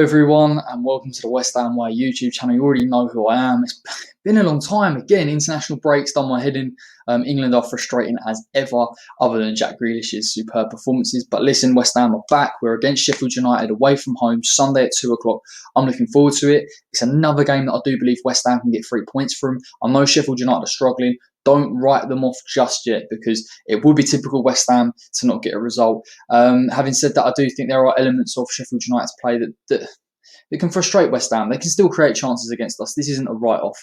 everyone, and welcome to the West Ham Way YouTube channel. You already know who I am. It's been a long time. Again, international breaks done my head in. England are frustrating as ever, other than Jack Grealish's superb performances. But listen, West Ham are back. We're against Sheffield United away from home, Sunday at 2 o'clock. I'm looking forward to it. It's another game that I do believe West Ham can get 3 points from. I know Sheffield United are struggling. Don't write them off just yet, because it would be typical West Ham to not get a result. Having said that, I do think there are elements of Sheffield United's play that can frustrate West Ham. They can still create chances against us. This isn't a write-off.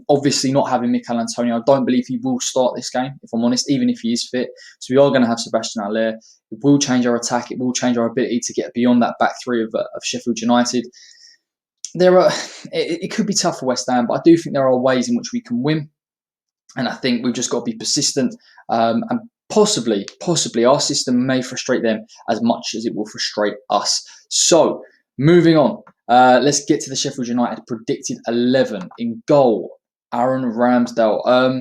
Obviously, not having Michail, I don't believe he will start this game, if I'm honest, even if he is fit. So we are going to have Sebastian Haller. It will change our attack. It will change our ability to get beyond that back three of Sheffield United. It could be tough for West Ham, but I do think there are ways in which we can win. And I think we've just got to be persistent, and possibly our system may frustrate them as much as it will frustrate us. So, moving on, let's get to the Sheffield United predicted 11. In goal, Aaron Ramsdale.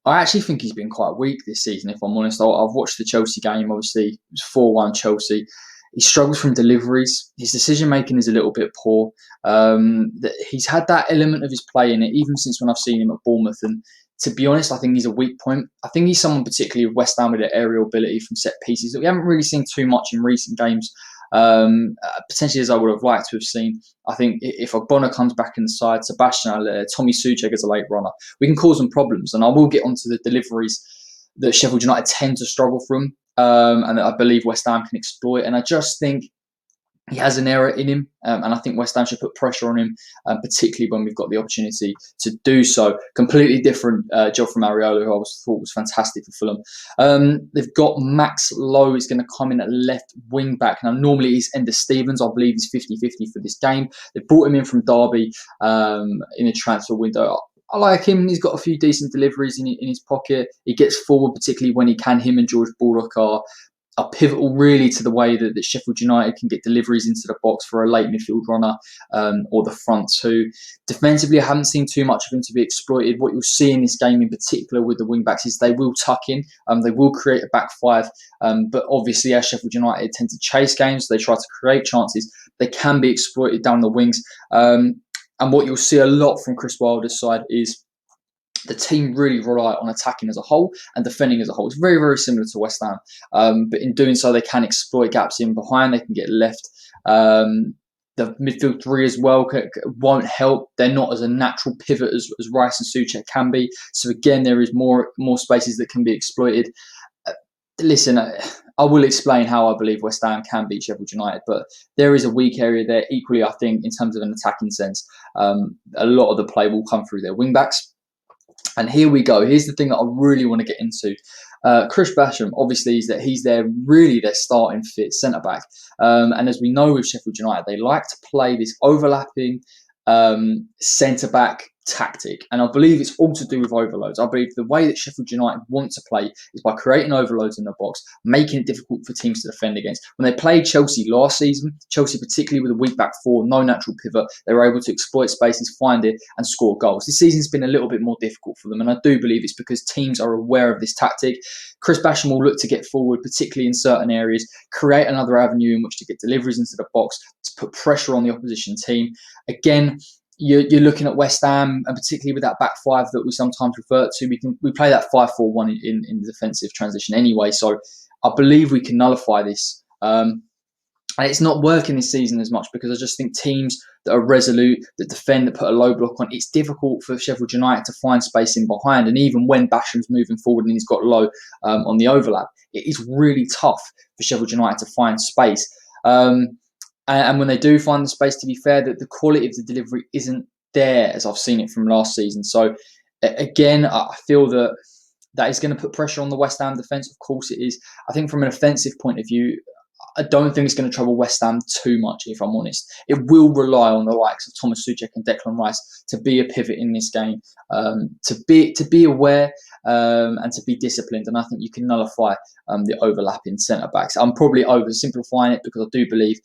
I actually think he's been quite weak this season, if I'm honest. I've watched the Chelsea game, obviously. It was 4-1 Chelsea. He struggles from deliveries. His decision-making is a little bit poor. He's had that element of his play in it, even since when I've seen him at Bournemouth. And to be honest, I think he's a weak point. I think he's someone particularly with West Ham with their aerial ability from set pieces that we haven't really seen too much in recent games, potentially as I would have liked to have seen. I think if Ogbonna comes back in the side, Sebastian Haller, Tommy Soucek as a late runner, we can cause them problems. And I will get onto the deliveries that Sheffield United tend to struggle from, and that I believe West Ham can exploit. And I just think he has an error in him, and I think West Ham should put pressure on him, particularly when we've got the opportunity to do so. Completely different job from Ariolo, who I thought was fantastic for Fulham. They've got Max Lowe is going to come in at left wing back. Now, normally he's Enda Stevens. I believe he's 50-50 for this game. They brought him in from Derby in a transfer window. I like him. He's got a few decent deliveries in his pocket. He gets forward, particularly when he can. Him and George Baldock are pivotal really to the way that Sheffield United can get deliveries into the box for a late midfield runner, or the front two. Defensively, I haven't seen too much of him to be exploited. What you'll see in this game in particular with the wing-backs is they will tuck in, they will create a back five, but obviously as Sheffield United tend to chase games, they try to create chances, they can be exploited down the wings. And what you'll see a lot from Chris Wilder's side is the team really rely on attacking as a whole and defending as a whole. It's very, very similar to West Ham. But in doing so, they can exploit gaps in behind. They can get left. The midfield three as well won't help. They're not as a natural pivot as Rice and Soucek can be. So again, there is more spaces that can be exploited. Listen, I will explain how I believe West Ham can beat Sheffield United, but there is a weak area there. Equally, I think in terms of an attacking sense, a lot of the play will come through their wing-backs. And here we go. Here's the thing that I really want to get into. Chris Basham, obviously, he's their starting fit centre-back. And as we know with Sheffield United, they like to play this overlapping centre-back tactic. And I believe it's all to do with overloads. I believe the way that Sheffield United want to play is by creating overloads in the box, making it difficult for teams to defend against. When they played Chelsea last season, Chelsea particularly with a weak back four, no natural pivot, they were able to exploit spaces, find it and score goals. This season's been a little bit more difficult for them, and I do believe it's because teams are aware of this tactic. Chris Basham will look to get forward, particularly in certain areas, create another avenue in which to get deliveries into the box, to put pressure on the opposition team. Again, you're looking at West Ham, and particularly with that back five that we sometimes refer to, we play that 5-4-1 in the defensive transition anyway. So I believe we can nullify this. And it's not working this season as much because I just think teams that are resolute, that defend, that put a low block on, it's difficult for Sheffield United to find space in behind. And even when Basham's moving forward and he's got low on the overlap, it is really tough for Sheffield United to find space. And when they do find the space, to be fair, that the quality of the delivery isn't there as I've seen it from last season. So again, I feel that is going to put pressure on the West Ham defence. Of course it is. I think from an offensive point of view, I don't think it's going to trouble West Ham too much, if I'm honest. It will rely on the likes of Thomas Soucek and Declan Rice to be a pivot in this game, to be aware and to be disciplined. And I think you can nullify the overlapping centre-backs. I'm probably oversimplifying it because I do believe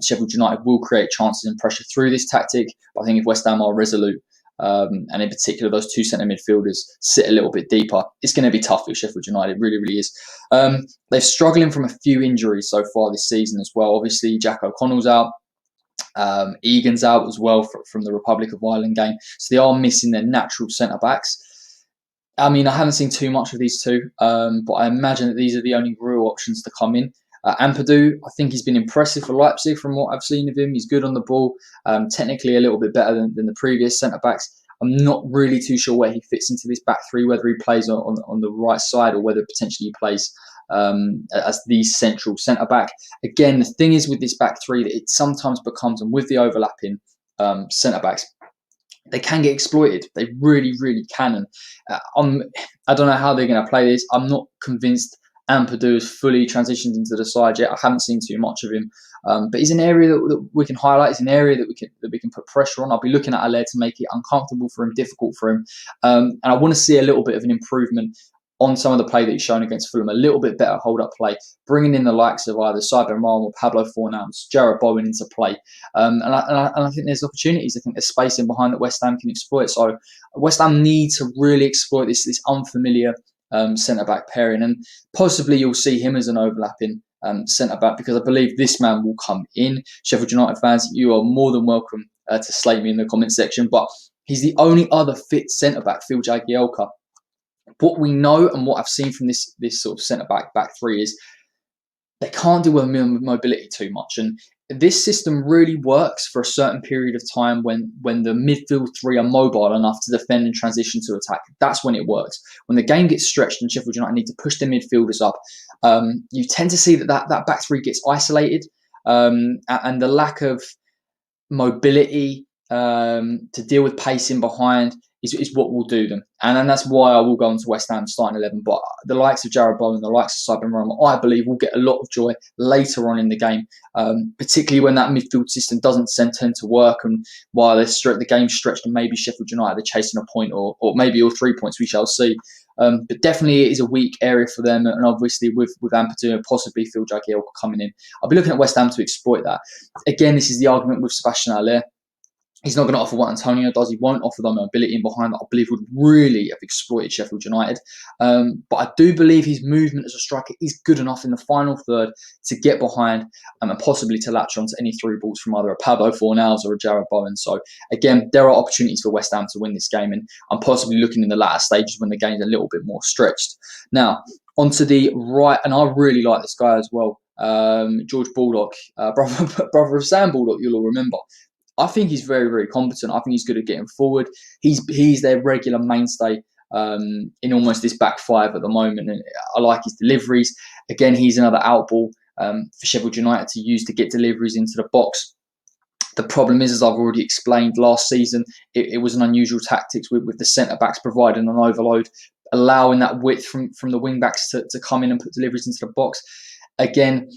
Sheffield United will create chances and pressure through this tactic. But I think if West Ham are resolute, and in particular those two centre midfielders sit a little bit deeper, it's going to be tough for Sheffield United. It really, really is. They're struggling from a few injuries so far this season as well. Obviously, Jack O'Connell's out. Egan's out as well from the Republic of Ireland game. So they are missing their natural centre-backs. I mean, I haven't seen too much of these two, but I imagine that these are the only real options to come in. Ampadu, I think he's been impressive for Leipzig from what I've seen of him. He's good on the ball, technically a little bit better than the previous centre-backs. I'm not really too sure where he fits into this back three, whether he plays on the right side or whether potentially he plays as the central centre-back. Again, the thing is with this back three that it sometimes becomes, and with the overlapping centre-backs, they can get exploited. They really, really can. And I don't know how they're going to play this. I'm not convinced Ampadu has fully transitioned into the side yet. I haven't seen too much of him, but he's an area that we can highlight. It's an area that we can put pressure on. I'll be looking at Haller to make it uncomfortable for him, difficult for him, and I want to see a little bit of an improvement on some of the play that he's shown against Fulham, a little bit better hold-up play, bringing in the likes of either Sander Berge or Pablo Fornals, Jarrod Bowen into play. And I think there's opportunities. I think there's space in behind that West Ham can exploit. So West Ham need to really exploit this unfamiliar centre-back pairing. And possibly you'll see him as an overlapping centre-back, because I believe this man will come in. Sheffield United fans, you are more than welcome to slate me in the comment section. But he's the only other fit centre-back, Phil Jagielka. What we know and what I've seen from this sort of centre-back back three is they can't deal with mobility too much. And this system really works for a certain period of time when the midfield three are mobile enough to defend and transition to attack. That's when it works. When the game gets stretched and Sheffield United need to push their midfielders up, you tend to see that back three gets isolated, and the lack of mobility to deal with pacing behind is what will do them. And then that's why I will go into West Ham starting 11. But the likes of Jarrod Bowen, the likes of Sander Berge, I believe will get a lot of joy later on in the game, particularly when that midfield system doesn't tend to work. And while the game's stretched and maybe Sheffield United are chasing a point or maybe all 3 points, we shall see. But definitely it is a weak area for them. And obviously with Ampadu and possibly Phil Jagielka coming in, I'll be looking at West Ham to exploit that. Again, this is the argument with Sebastian Haller. He's not going to offer what Antonio does. He won't offer the mobility in behind that I believe would really have exploited Sheffield United. But I do believe his movement as a striker is good enough in the final third to get behind and possibly to latch onto any through balls from either a Pablo Fornals or a Jarrod Bowen. So again, there are opportunities for West Ham to win this game, and I'm possibly looking in the latter stages when the game's a little bit more stretched. Now, onto the right, and I really like this guy as well. George Baldock, brother of Sam Baldock, you'll all remember. I think he's very, very competent. I think he's good at getting forward. He's their regular mainstay in almost this back five at the moment. And I like his deliveries. Again, he's another outball for Sheffield United to use to get deliveries into the box. The problem is, as I've already explained, last season, it was an unusual tactics with the centre-backs providing an overload, allowing that width from the wing-backs to come in and put deliveries into the box. Again,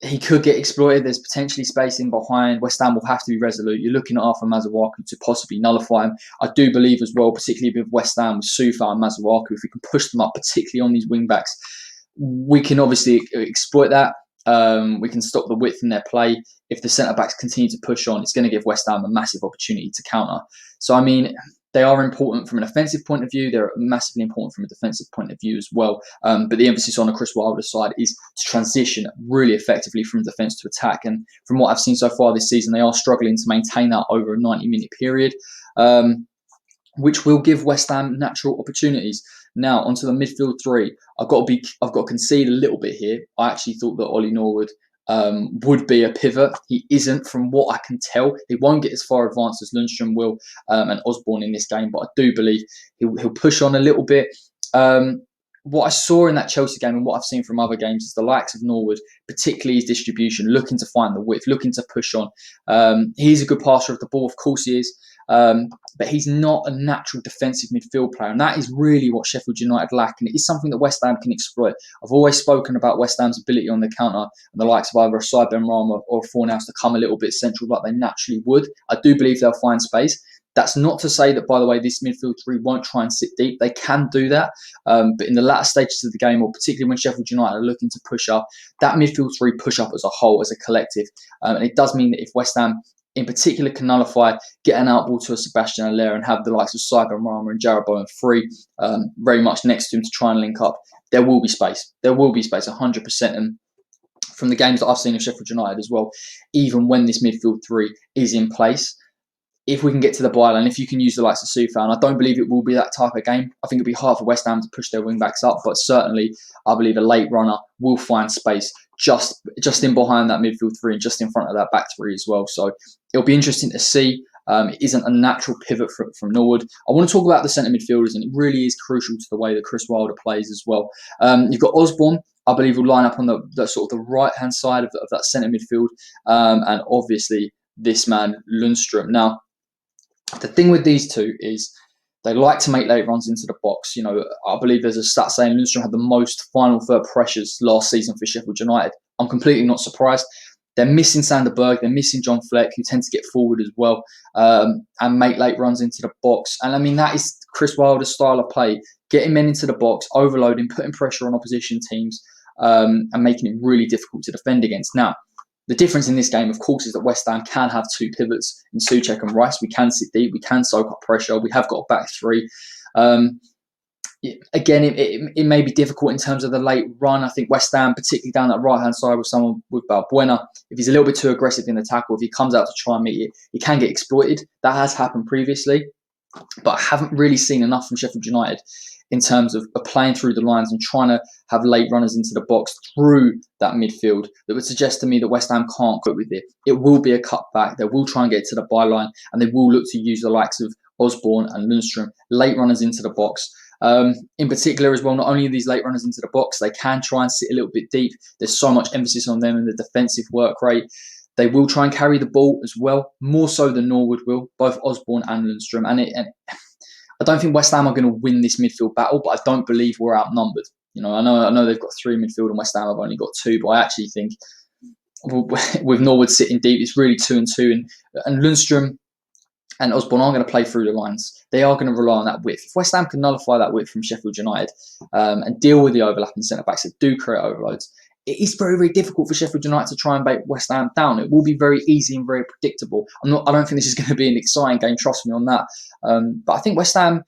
he could get exploited. There's potentially space in behind. West Ham will have to be resolute. You're looking at Arthur Masuaku to possibly nullify him. I do believe as well, particularly with West Ham, with Soufa and Masuaku, if we can push them up, particularly on these wing-backs, we can obviously exploit that. We can stop the width in their play. If the centre-backs continue to push on, it's going to give West Ham a massive opportunity to counter. So, I mean, they are important from an offensive point of view. They're massively important from a defensive point of view as well. But the emphasis on the Chris Wilder side is to transition really effectively from defence to attack. And from what I've seen so far this season, they are struggling to maintain that over a 90-minute period, which will give West Ham natural opportunities. Now, onto the midfield three. I've got to concede a little bit here. I actually thought that Ollie Norwood would be a pivot. He isn't, from what I can tell. He won't get as far advanced as Lundstrom will and Osborne in this game, but I do believe he'll push on a little bit. What I saw in that Chelsea game and what I've seen from other games is the likes of Norwood, particularly his distribution, looking to find the width, looking to push on. He's a good passer of the ball, of course he is. But he's not a natural defensive midfield player, and that is really what Sheffield United lack, and it is something that West Ham can exploit. I've always spoken about West Ham's ability on the counter and the likes of either Sander Berge or Fornals to come a little bit central like they naturally would. I do believe they'll find space. That's not to say that, by the way, this midfield three won't try and sit deep. They can do that. But in the latter stages of the game, or particularly when Sheffield United are looking to push up, that midfield three push up as a whole, as a collective. And it does mean that if West Ham in particular can nullify, get an outball to a Sebastian Haller and have the likes of Sander Berge and Jarrod Bowen free, very much next to him to try and link up, there will be space. There will be space, 100%. And from the games that I've seen of Sheffield United as well, even when this midfield three is in place, if we can get to the byline, if you can use the likes of Soufal, and I don't believe it will be that type of game. I think it'll be hard for West Ham to push their wing backs up, but certainly I believe a late runner will find space just in behind that midfield three and just in front of that back three as well. So it'll be interesting to see. It isn't a natural pivot from Norwood. I want to talk about the centre midfielders, and it really is crucial to the way that Chris Wilder plays as well. You've got Osborne, I believe, will line up on the sort of the right-hand side of that centre midfield, and obviously this man, Lundstram. Now, the thing with these two is they like to make late runs into the box. I believe there's a stat saying Lundstram had the most final third pressures last season for Sheffield United. I'm completely not surprised. They're missing Sander Berge, they're missing John Fleck, who tend to get forward as well and make late runs into the box. And I mean, that is Chris Wilder's style of play, getting men into the box, overloading, putting pressure on opposition teams, and making it really difficult to defend against. Now, the difference in this game, of course, is that West Ham can have two pivots in Souček and Rice. We can sit deep. We can soak up pressure. We have got a back three. Again, it may be difficult in terms of the late run. I think West Ham, particularly down that right-hand side with someone with Ogbonna, if he's a little bit too aggressive in the tackle, if he comes out to try and meet it, he can get exploited. That has happened previously. But I haven't really seen enough from Sheffield United in terms of playing through the lines and trying to have late runners into the box through that midfield that would suggest to me that West Ham can't cope with it. It will be a cutback. They will try and get to the byline, and they will look to use the likes of Osborne and Lundstram, late runners into the box. In particular as well, not only are these late runners into the box, they can try and sit a little bit deep. There's so much emphasis on them in the defensive work rate. They will try and carry the ball as well, more so than Norwood will, both Osborne and Lundstram. And I don't think West Ham are going to win this midfield battle, but I don't believe we're outnumbered. I know they've got three midfield and West Ham have only got two, but I actually think with Norwood sitting deep, it's really 2 and 2. And Lundstram and Osborne are going to play through the lines. They are going to rely on that width. If West Ham can nullify that width from Sheffield United and deal with the overlapping centre-backs that do create overloads, it is very, very difficult for Sheffield United to try and break West Ham down. It will be very easy and very predictable. I don't think this is going to be an exciting game, trust me on that. But I think West Ham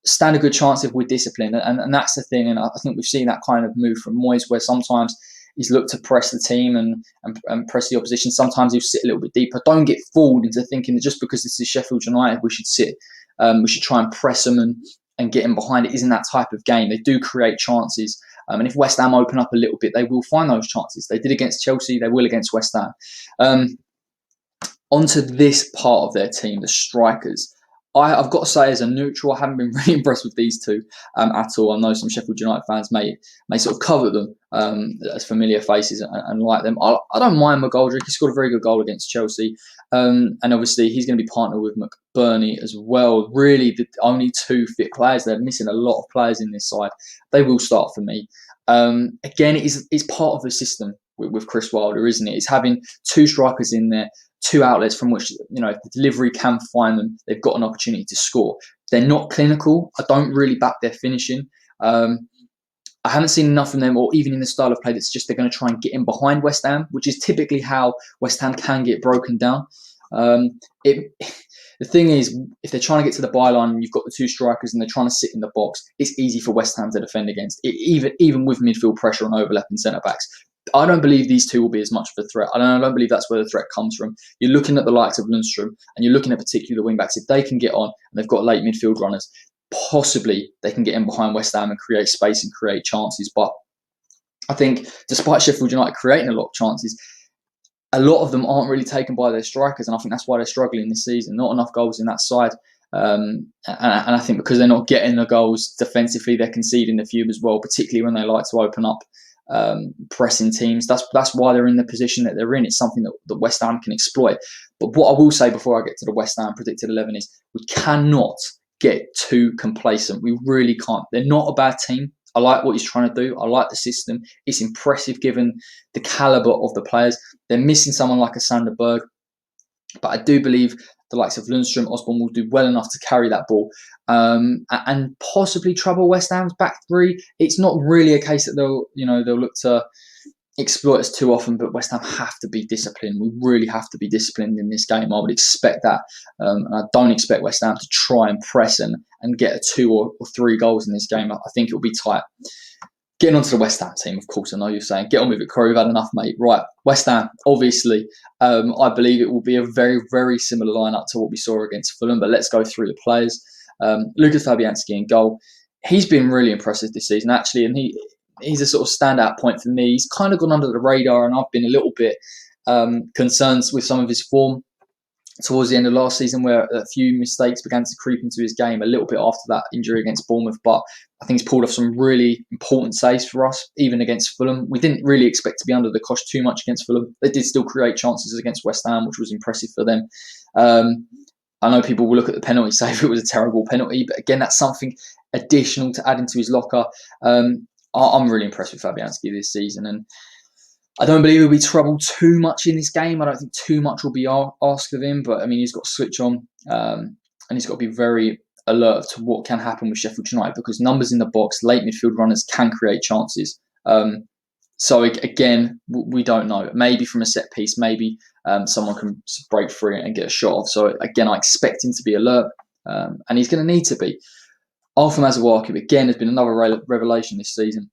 stand a good chance if we're disciplined, and that's the thing. And I think we've seen that kind of move from Moyes, where sometimes he's looked to press the team and press the opposition. Sometimes he'll sit a little bit deeper. Don't get fooled into thinking that just because this is Sheffield United, we should sit. We should try and press them and get in behind. It isn't that type of game. They do create chances. And if West Ham open up a little bit, they will find those chances. They did against Chelsea. They will against West Ham. Onto this part of their team, the strikers. I've got to say, as a neutral, I haven't been really impressed with these two at all. I know some Sheffield United fans may sort of covet them as familiar faces and like them. I don't mind McGoldrick. He scored a very good goal against Chelsea. And obviously, he's going to be partnered with McBurney as well. Really, the only two fit players. They're missing a lot of players in this side. They will start for me. Again, it's part of the system with Chris Wilder, isn't it? It's having two strikers in there, two outlets from which, if the delivery can find them, they've got an opportunity to score. They're not clinical. I don't really back their finishing. I haven't seen enough from them, or even in the style of play that's just they're going to try and get in behind West Ham, which is typically how West Ham can get broken down. The thing is, if they're trying to get to the byline and you've got the two strikers and they're trying to sit in the box, it's easy for West Ham to defend against, even with midfield pressure on overlapping centre-backs. I don't believe these two will be as much of a threat. I don't believe that's where the threat comes from. You're looking at the likes of Lundstram and you're looking at particularly the wing-backs. If they can get on and they've got late midfield runners, possibly they can get in behind West Ham and create space and create chances. But I think despite Sheffield United creating a lot of chances, a lot of them aren't really taken by their strikers, and I think that's why they're struggling this season. Not enough goals in that side. And I think because they're not getting the goals defensively, they're conceding a few as well, particularly when they like to open up pressing teams. That's why they're in the position that they're in. It's something that West Ham can exploit. But what I will say before I get to the West Ham predicted 11 is we cannot get too complacent. We really can't. They're not a bad team. I like what he's trying to do. I like the system. It's impressive given the calibre of the players. They're missing someone like a Sander Berge, but I do believe the likes of Lundstram, Osborne will do well enough to carry that ball and possibly trouble West Ham's back three. It's not really a case that they'll look to exploit us too often, but West Ham have to be disciplined. We really have to be disciplined in this game. I would expect that. And I don't expect West Ham to try and press and get a 2 or 3 goals in this game. I think it'll be tight. Getting onto the West Ham team, of course, I know you're saying, get on with it, Corey, we've had enough, mate. Right, West Ham, obviously, I believe it will be a very, very similar lineup to what we saw against Fulham, but let's go through the players. Lucas Fabianski in goal. He's been really impressive this season, actually, and he's a sort of standout point for me. He's kind of gone under the radar, and I've been a little bit concerned with some of his form towards the end of last season, where a few mistakes began to creep into his game a little bit after that injury against Bournemouth. But I think he's pulled off some really important saves for us, even against Fulham. We didn't really expect to be under the cosh too much against Fulham. They did still create chances against West Ham, which was impressive for them. I know people will look at the penalty save. It was a terrible penalty, but again, that's something additional to add into his locker. I'm really impressed with Fabianski this season, and I don't believe he'll be troubled too much in this game. I don't think too much will be asked of him, but I mean, he's got to switch on and he's got to be very alert to what can happen with Sheffield United, because numbers in the box, late midfield runners can create chances. So again, we don't know. Maybe from a set piece, maybe someone can break free and get a shot off. So again, I expect him to be alert, and he's going to need to be. Alpha Mazuaki, again, has been another revelation this season.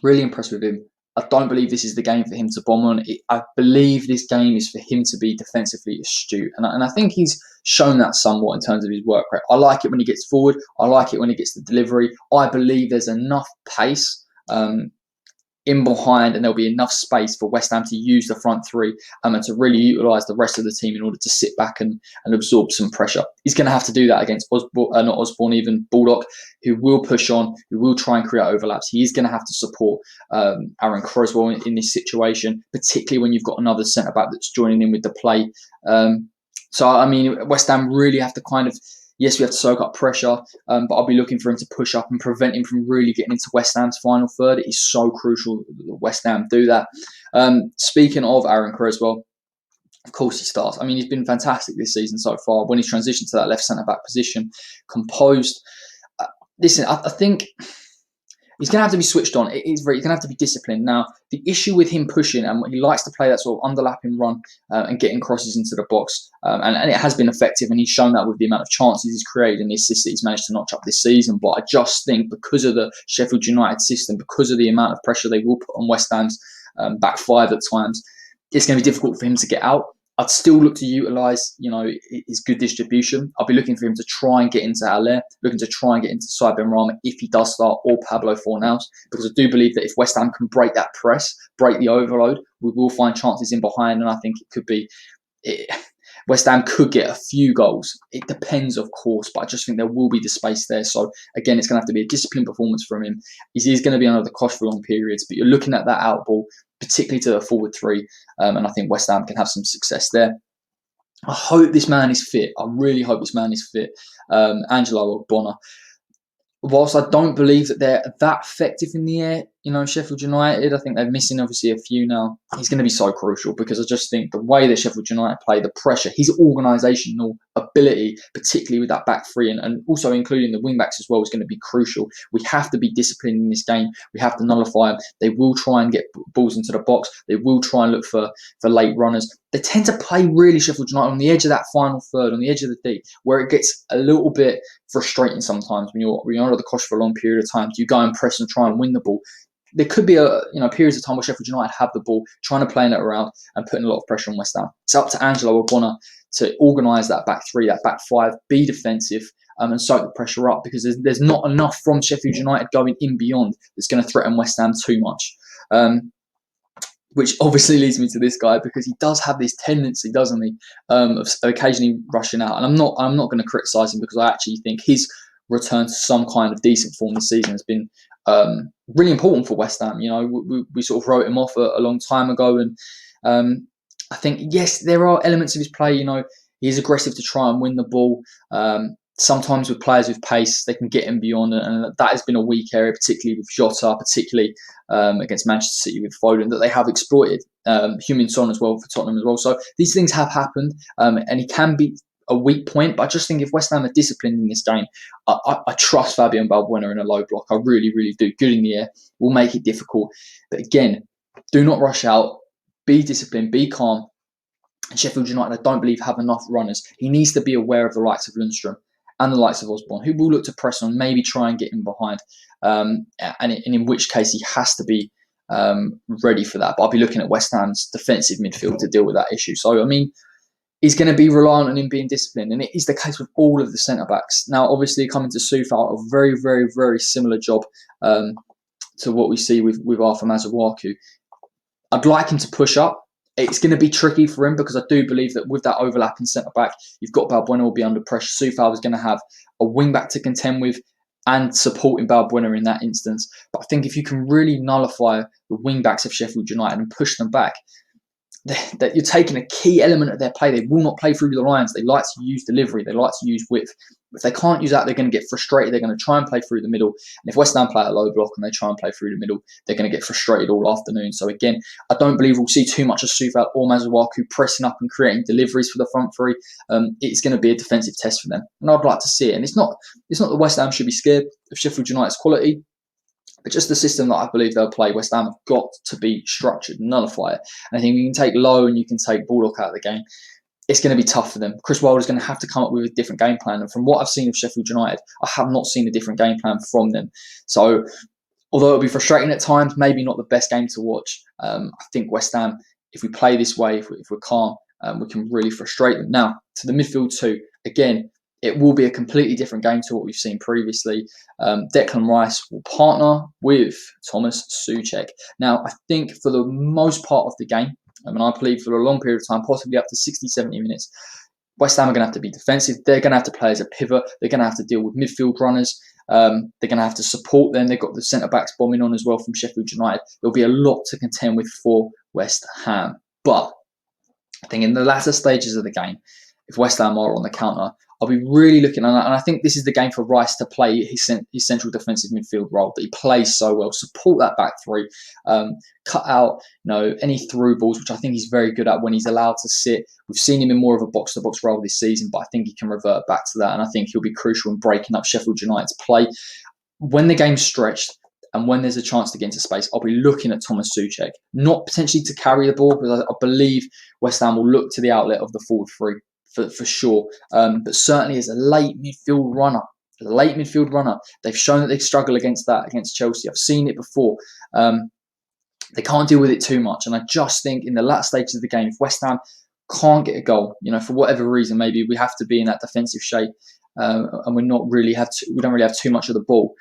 Really impressed with him. I don't believe this is the game for him to bomb on. I believe this game is for him to be defensively astute. And I think he's shown that somewhat in terms of his work rate. I like it when he gets forward. I like it when he gets the delivery. I believe there's enough pace in behind, and there'll be enough space for West Ham to use the front three and to really utilise the rest of the team in order to sit back and absorb some pressure. He's going to have to do that against even Baldock, who will push on, who will try and create overlaps. He is going to have to support Aaron Cresswell in this situation, particularly when you've got another centre-back that's joining in with the play. So, I mean, West Ham really have to kind of, yes, we have to soak up pressure, but I'll be looking for him to push up and prevent him from really getting into West Ham's final third. It is so crucial that West Ham do that. Speaking of Aaron Cresswell, of course he starts. I mean, he's been fantastic this season so far. When he's transitioned to that left centre-back position, composed. Listen, I think he's going to have to be switched on. He's going to have to be disciplined. Now, the issue with him pushing, and he likes to play that sort of underlapping run and getting crosses into the box, and it has been effective, and he's shown that with the amount of chances he's created and the assists that he's managed to notch up this season. But I just think because of the Sheffield United system, because of the amount of pressure they will put on West Ham's back five at times, it's going to be difficult for him to get out. I'd still look to utilise, his good distribution. I'll be looking for him to try and get into Haller, looking to try and get into Sander Berge if he does start, or Pablo Fornals, because I do believe that if West Ham can break that press, break the overload, we will find chances in behind, and I think it could be... West Ham could get a few goals. It depends, of course, but I just think there will be the space there. So, again, it's going to have to be a disciplined performance from him. He's going to be under the cosh for long periods, but you're looking at that out ball, particularly to the forward three, and I think West Ham can have some success there. I hope this man is fit. I really hope this man is fit. Angelo Ogbonna. Whilst I don't believe that they're that effective in the air, Sheffield United, I think they're missing obviously a few now. He's going to be so crucial, because I just think the way that Sheffield United play, the pressure, his organisational ability, particularly with that back three and also including the wing backs as well, is going to be crucial. We have to be disciplined in this game. We have to nullify them. They will try and get balls into the box. They will try and look for late runners. They tend to play really Sheffield United on the edge of that final third, on the edge of the D, where it gets a little bit frustrating sometimes when you're under the cosh for a long period of time. You go and press and try and win the ball. There could be periods of time where Sheffield United have the ball, trying to play it around and putting a lot of pressure on West Ham. It's up to Angelo Ogbonna to organise that back three, that back five, be defensive, and soak the pressure up, because there's not enough from Sheffield United going in beyond that's going to threaten West Ham too much. Which obviously leads me to this guy, because he does have this tendency, doesn't he, of occasionally rushing out. And I'm not going to criticise him, because I actually think his return to some kind of decent form this season has been really important for West Ham. We sort of wrote him off a long time ago, and I think, yes, there are elements of his play. He's aggressive to try and win the ball. Sometimes with players with pace, they can get him beyond, and that has been a weak area, particularly with Jota, particularly against Manchester City with Foden, that they have exploited. Heung-min Son as well for Tottenham as well. So these things have happened, and he can be a weak point, but I just think if West Ham are disciplined in this game, I trust Fabian Balbuena in a low block. I really, really do. Good in the air will make it difficult. But again, do not rush out. Be disciplined. Be calm. And Sheffield United, I don't believe, have enough runners. He needs to be aware of the likes of Lundstrom and the likes of Osborne, who will look to press on, maybe try and get in behind, and in which case he has to be ready for that. But I'll be looking at West Ham's defensive midfield to deal with that issue. So, I mean, he's going to be reliant on him being disciplined, and it is the case with all of the centre-backs. Now, obviously, coming to Soufal, a very, very, very similar job to what we see with Arthur Masuaku. I'd like him to push up. It's going to be tricky for him because I do believe that with that overlapping centre-back, you've got Balbuena will be under pressure. Soufal is going to have a wing-back to contend with and supporting Balbuena in that instance. But I think if you can really nullify the wing-backs of Sheffield United and push them back, that you're taking a key element of their play. They will not play through the lines. They like to use delivery. They like to use width. If they can't use that, they're going to get frustrated. They're going to try and play through the middle. And if West Ham play a low block and they try and play through the middle, they're going to get frustrated all afternoon. So again, I don't believe we'll see too much of Soufal or Masuaku pressing up and creating deliveries for the front three. It's going to be a defensive test for them. And I'd like to see it. And it's not that West Ham should be scared of Sheffield United's quality, but just the system that I believe they'll play, West Ham have got to be structured and nullify it. And I think you can take Lowe and you can take Baldock out of the game. It's going to be tough for them. Chris Wilder's going to have to come up with a different game plan. And from what I've seen of Sheffield United, I have not seen a different game plan from them. So, although it'll be frustrating at times, maybe not the best game to watch. I think West Ham, if we play this way, if we're calm, we can really frustrate them. Now, to the midfield too, again, it will be a completely different game to what we've seen previously. Declan Rice will partner with Thomas Souček. Now, I think for the most part of the game, and I believe for a long period of time, possibly up to 60, 70 minutes, West Ham are going to have to be defensive. They're going to have to play as a pivot. They're going to have to deal with midfield runners. They're going to have to support them. They've got the centre-backs bombing on as well from Sheffield United. There'll be a lot to contend with for West Ham. But I think in the latter stages of the game, if West Ham are on the counter, I'll be really looking at that. And I think this is the game for Rice to play his central defensive midfield role that he plays so well. Support that back three, cut out any through balls, which I think he's very good at when he's allowed to sit. We've seen him in more of a box-to-box role this season, but I think he can revert back to that. And I think he'll be crucial in breaking up Sheffield United's play. When the game's stretched and when there's a chance to get into space, I'll be looking at Thomas Souček, not potentially to carry the ball, because I believe West Ham will look to the outlet of the forward three. For sure, but certainly as a late midfield runner, they've shown that they struggle against that against Chelsea. I've seen it before. They can't deal with it too much, and I just think in the last stages of the game, if West Ham can't get a goal, for whatever reason, maybe we have to be in that defensive shape, and we don't really have too much of the ball.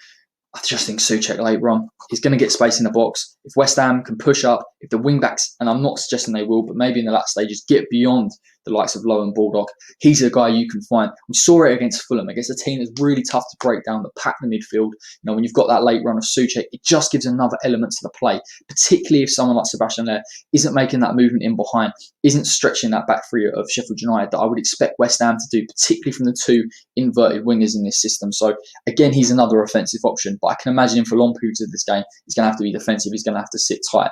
I just think Souček late run is going to get space in the box. If West Ham can push up, if the wing-backs, and I'm not suggesting they will, but maybe in the last stages, get beyond the likes of Lowe and Baldock, he's a guy you can find. We saw it against Fulham, against a team that's really tough to break down, that pack the midfield. When you've got that late run of Souček, it just gives another element to the play, particularly if someone like Sebastian Haller isn't making that movement in behind, isn't stretching that back three of Sheffield United that I would expect West Ham to do, particularly from the two inverted wingers in this system. So again, he's another offensive option, but I can imagine him for long periods of this game, he's going to have to be defensive, he's going to have to sit tight.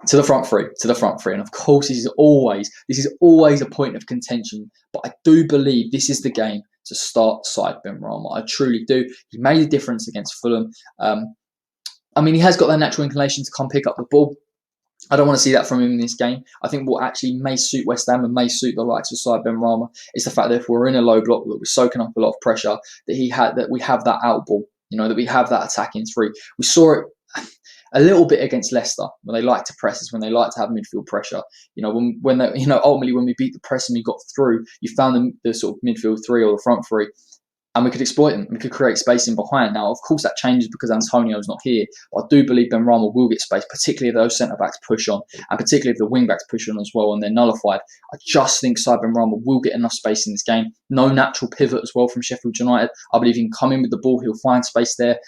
To the front three. And of course, this is always a point of contention, but I do believe this is the game to start side Bramall. I truly do. He made a difference against Fulham. He has got that natural inclination to come pick up the ball. I don't want to see that from him in this game. I think what actually may suit West Ham and may suit the likes of Sander Berge is the fact that if we're in a low block, that we're soaking up a lot of pressure, that we have that out ball, that we have that attacking three. We saw it a little bit against Leicester, when they like to press us, when they like to have midfield pressure. Ultimately when we beat the press and we got through, you found the sort of midfield three or the front three, and we could exploit them. We could create space in behind. Now, of course, that changes because Antonio's not here, but I do believe Bramall will get space, particularly if those centre-backs push on, and particularly if the wing-backs push on as well and they're nullified. I just think Sander Berge will get enough space in this game. No natural pivot as well from Sheffield United. I believe he can come in with the ball, he'll find space there.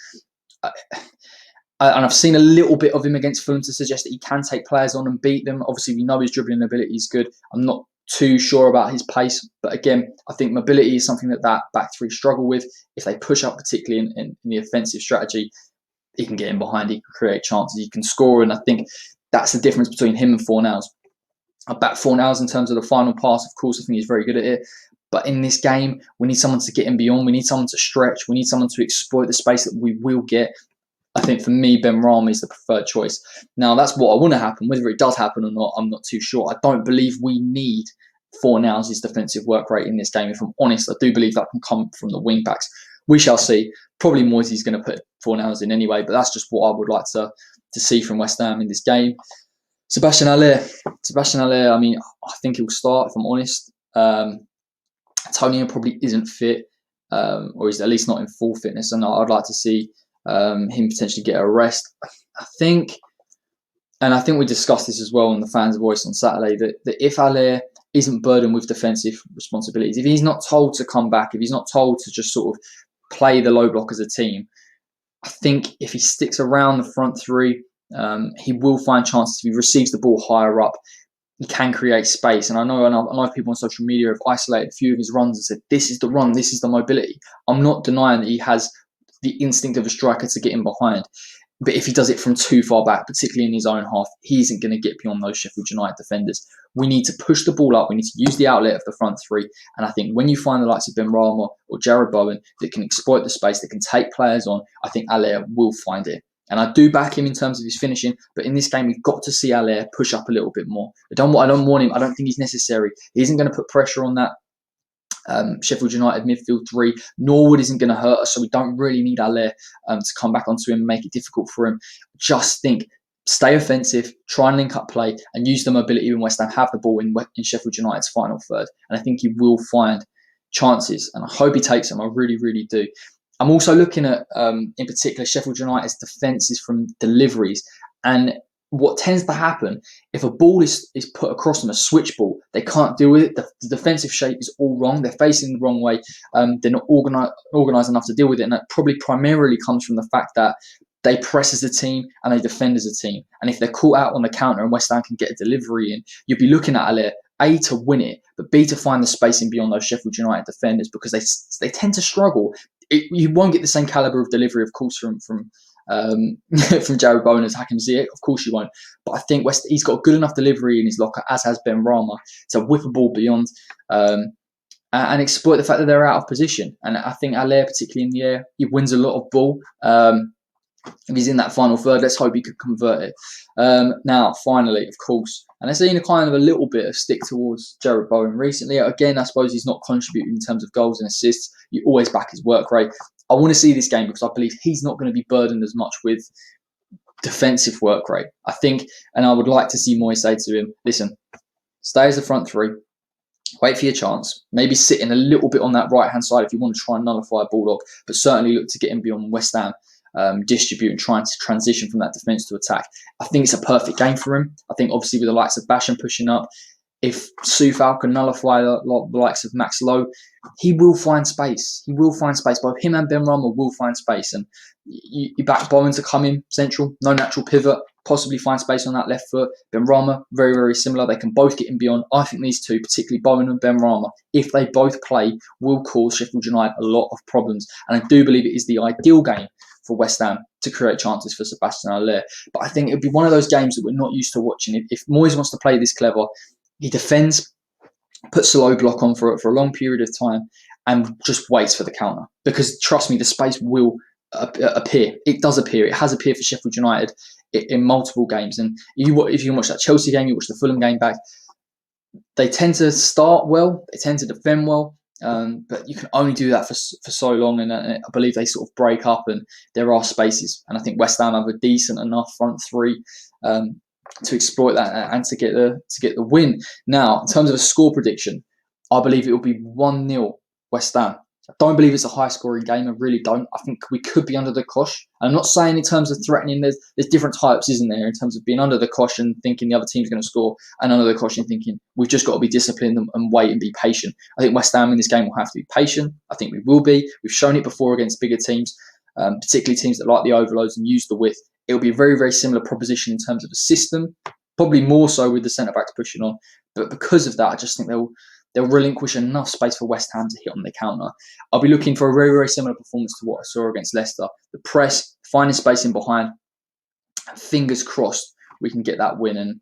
And I've seen a little bit of him against Fulham to suggest that he can take players on and beat them. Obviously, we know his dribbling ability is good. I'm not too sure about his pace. But again, I think mobility is something that back three struggle with. If they push up, particularly in the offensive strategy, he can get in behind, he can create chances, he can score. And I think that's the difference between him and Fornals. I back Fornals in terms of the final pass. Of course, I think he's very good at it. But in this game, we need someone to get in beyond. We need someone to stretch. We need someone to exploit the space that we will get. I think for me, Bramall is the preferred choice. Now, that's what I want to happen. Whether it does happen or not, I'm not too sure. I don't believe we need Fornals' his defensive work rate in this game. If I'm honest, I do believe that can come from the wing backs. We shall see. Probably Moisey's going to put Fornals in anyway, but that's just what I would like to see from West Ham in this game. Sebastian Haller, I mean, I think he'll start, if I'm honest. Antonio probably isn't fit, or is at least not in full fitness, and I'd like to see him potentially get a rest. I think we discussed this as well on the fans' voice on Saturday, that if Haller isn't burdened with defensive responsibilities, if he's not told to come back, if he's not told to just sort of play the low block as a team, I think if he sticks around the front three, he will find chances. If he receives the ball higher up, he can create space. And I know people on social media have isolated a few of his runs and said, this is the run, this is the mobility. I'm not denying that he has the instinct of a striker to get in behind. But if he does it from too far back, particularly in his own half, he isn't going to get beyond those Sheffield United defenders. We need to push the ball up. We need to use the outlet of the front three. And I think when you find the likes of Bramall or Jarrod Bowen that can exploit the space, that can take players on, I think Haller will find it. And I do back him in terms of his finishing, but in this game, we've got to see Haller push up a little bit more. I don't want him. I don't think he's necessary. He isn't going to put pressure on that Sheffield United midfield three. Norwood isn't going to hurt us, so we don't really need Haller to come back onto him and make it difficult for him. Just think, stay offensive, try and link up play, and use the mobility when West Ham have the ball in Sheffield United's final third. And I think he will find chances, and I hope he takes them. I really, really do. I'm also looking at, in particular, Sheffield United's defences from deliveries. And what tends to happen, if a ball is put across them, a switch ball, they can't deal with it. The defensive shape is all wrong. They're facing the wrong way. They're not organised enough to deal with it. And that probably primarily comes from the fact that they press as a team and they defend as a team. And if they're caught out on the counter and West Ham can get a delivery in, you'll be looking at A, to win it, but B, to find the spacing beyond those Sheffield United defenders, because they tend to struggle. You won't get the same calibre of delivery, of course, from Jarrod Bowen as Hakim Ziyech. Of course you won't. But I think he's got good enough delivery in his locker, as has Bramall, to whip a ball beyond and exploit the fact that they're out of position. And I think Haller, particularly in the air, he wins a lot of ball. If he's in that final third, let's hope he could convert it. Now, finally, of course, and I've seen a kind of a little bit of stick towards Jarrod Bowen recently. Again, I suppose he's not contributing in terms of goals and assists. You always back his work rate. I want to see this game because I believe he's not going to be burdened as much with defensive work rate. I think, and I would like to see Moyes say to him, listen, stay as the front three, wait for your chance, maybe sit in a little bit on that right-hand side if you want to try and nullify a Bulldog, but certainly look to get him beyond West Ham. Distribute and trying to transition from that defence to attack. I think it's a perfect game for him. I think obviously with the likes of Basham pushing up, if Soufal can nullify the likes of Max Lowe, he will find space. He will find space. Both him and Bramall will find space. And you back Bowen to come in central, no natural pivot, possibly find space on that left foot. Bramall, very, very similar. They can both get in beyond. I think these two, particularly Bowen and Bramall, if they both play, will cause Sheffield United a lot of problems. And I do believe it is the ideal game for West Ham to create chances for Sebastian Haller. But I think it would be one of those games that we're not used to watching. If Moyes wants to play this clever, he defends, puts a low block on for a long period of time, and just waits for the counter. Because trust me, the space will appear. It does appear. It has appeared for Sheffield United in multiple games. And if you watch that Chelsea game, you watch the Fulham game back, they tend to start well, they tend to defend well, but you can only do that for so long. And I believe they sort of break up and there are spaces. And I think West Ham have a decent enough front three to exploit that and to get the win. Now, in terms of a score prediction, I believe it will be 1-0 West Ham. I don't believe it's a high-scoring game. I really don't. I think we could be under the cosh. I'm not saying in terms of threatening. There's different types, isn't there, in terms of being under the cosh and thinking the other team's going to score, and under the cosh and thinking we've just got to be disciplined and wait and be patient. I think West Ham in this game will have to be patient. I think we will be. We've shown it before against bigger teams, particularly teams that like the overloads and use the width. It'll be a very, very similar proposition in terms of a system, probably more so with the centre-backs pushing on. But because of that, I just think they'll relinquish enough space for West Ham to hit on the counter. I'll be looking for a very, very similar performance to what I saw against Leicester. The press, finding space in behind, fingers crossed we can get that win. And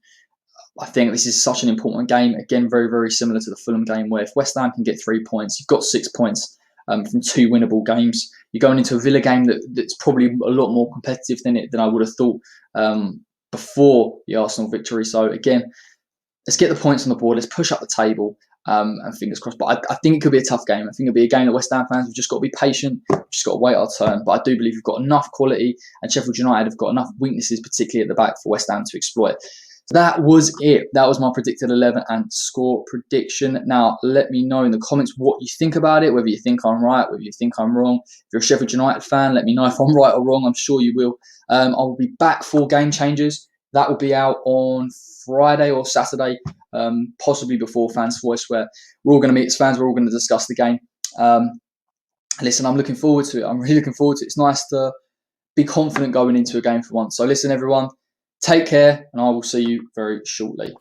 I think this is such an important game. Again, very, very similar to the Fulham game, where if West Ham can get 3 points, you've got 6 points from 2 winnable games. You're going into a Villa game that's probably a lot more competitive than I would have thought before the Arsenal victory. So again, let's get the points on the board. Let's push up the table. And fingers crossed. But I think it could be a tough game. I think it'll be a game that West Ham fans, we've just got to be patient. We've just got to wait our turn. But I do believe we've got enough quality, and Sheffield United have got enough weaknesses, particularly at the back, for West Ham to exploit. So that was it. That was my predicted 11 and score prediction. Now, let me know in the comments what you think about it, whether you think I'm right, whether you think I'm wrong. If you're a Sheffield United fan, let me know if I'm right or wrong. I'm sure you will. I will be back for Game Changers. That will be out on Friday or Saturday, possibly before Fans Voice, where we're all going to meet as fans. We're all going to discuss the game. Listen, I'm looking forward to it. I'm really looking forward to it. It's nice to be confident going into a game for once. So listen, everyone, take care, and I will see you very shortly.